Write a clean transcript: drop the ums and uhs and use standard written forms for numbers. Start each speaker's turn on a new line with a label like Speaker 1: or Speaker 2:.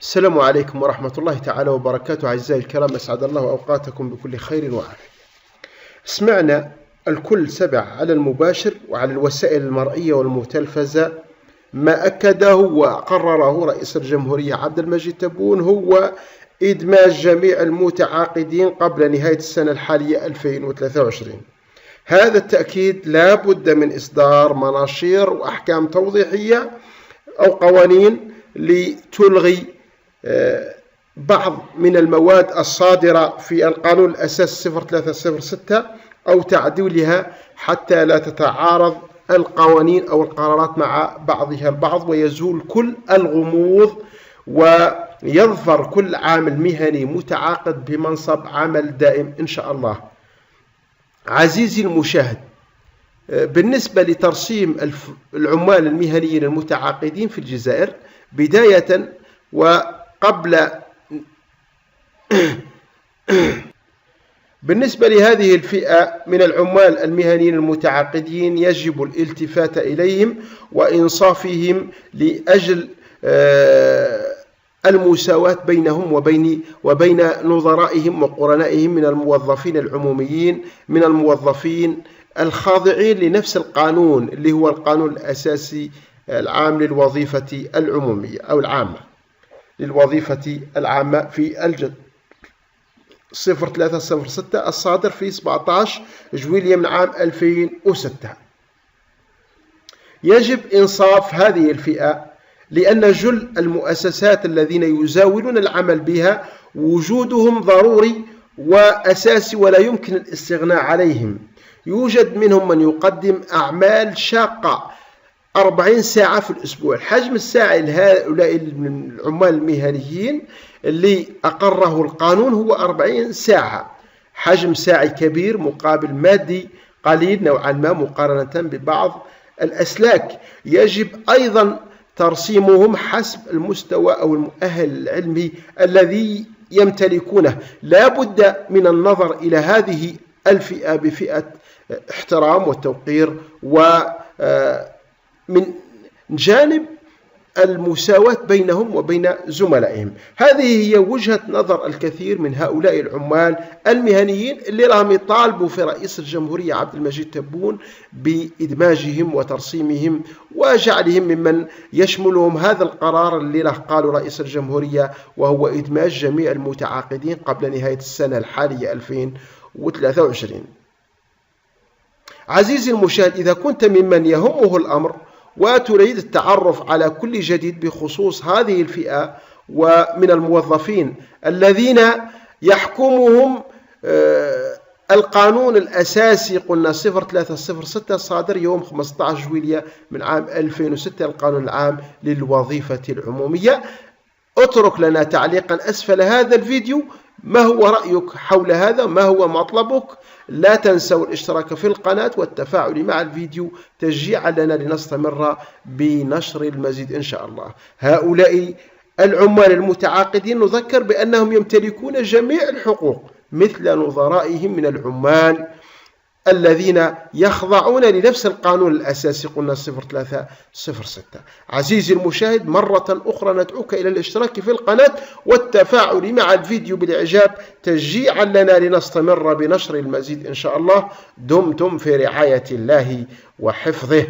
Speaker 1: السلام عليكم ورحمة الله تعالى وبركاته. أعزائي الكرام، أسعد الله أوقاتكم بكل خير وعافية. سمعنا الكل سبع على المباشر وعلى الوسائل المرئية والمتلفزة ما أكده وقرره رئيس الجمهورية عبد المجيد تبون هو إدماج جميع المتعاقدين قبل نهاية السنة الحالية 2023. هذا التأكيد لا بد من إصدار مناشير وأحكام توضيحية أو قوانين لتلغي بعض من المواد الصادرة في القانون الأساس 0306 أو تعديلها حتى لا تتعارض القوانين أو القرارات مع بعضها البعض، ويزول كل الغموض ويظفر كل عامل مهني متعاقد بمنصب عمل دائم إن شاء الله. عزيزي المشاهد، بالنسبة لترسيم العمال المهنيين المتعاقدين في الجزائر بداية وقبل بالنسبة لهذه الفئة من العمال المهنيين المتعاقدين يجب الالتفات إليهم وإنصافهم لأجل المساواة بينهم وبين نظرائهم وقرنائهم من الموظفين العموميين، من الموظفين الخاضعين لنفس القانون اللي هو القانون الأساسي العام للوظيفة العمومية أو العامة للوظيفة العامة في الجد 0306 الصادر في 17 جويلية من عام 2006. يجب إنصاف هذه الفئة لأن جل المؤسسات الذين يزاولون العمل بها وجودهم ضروري وأساسي ولا يمكن الاستغناء عليهم. يوجد منهم من يقدم أعمال شاقة 40 ساعة في الأسبوع. الحجم الساعي لهؤلاء العمال المهنيين اللي أقره القانون هو 40 ساعة، حجم ساعي كبير مقابل مادي قليل نوعا ما مقارنة ببعض الأسلاك. يجب أيضا ترسيمهم حسب المستوى أو المؤهل العلمي الذي يمتلكونه. لا بد من النظر إلى هذه الفئة بفئة احترام والتوقير ومن جانب المساواة بينهم وبين زملائهم. هذه هي وجهة نظر الكثير من هؤلاء العمال المهنيين اللي راهم يطالبوا في رئيس الجمهورية عبد المجيد تبون بإدماجهم وترسيمهم وجعلهم ممن يشملهم هذا القرار اللي له قالوا رئيس الجمهورية، وهو إدماج جميع المتعاقدين قبل نهاية السنة الحالية 2023. عزيزي المشاهد، إذا كنت ممن يهمه الأمر وتريد التعرف على كل جديد بخصوص هذه الفئة ومن الموظفين الذين يحكمهم القانون الأساسي قلنا 0306 صادر يوم 15 جويلية من عام 2006 القانون العام للوظيفة العمومية، اترك لنا تعليقا أسفل هذا الفيديو ما هو رأيك حول هذا، ما هو مطلبك. لا تنسوا الاشتراك في القناة والتفاعل مع الفيديو تشجيعا لنا لنستمر بنشر المزيد إن شاء الله. هؤلاء العمال المتعاقدين نذكر بأنهم يمتلكون جميع الحقوق مثل نظرائهم من العمال الذين يخضعون لنفس القانون الأساسي قلنا 0306. عزيزي المشاهد، مرة أخرى ندعوك إلى الاشتراك في القناة والتفاعل مع الفيديو بالإعجاب تشجيعا لنا لنستمر بنشر المزيد إن شاء الله. دمتم في رعاية الله وحفظه.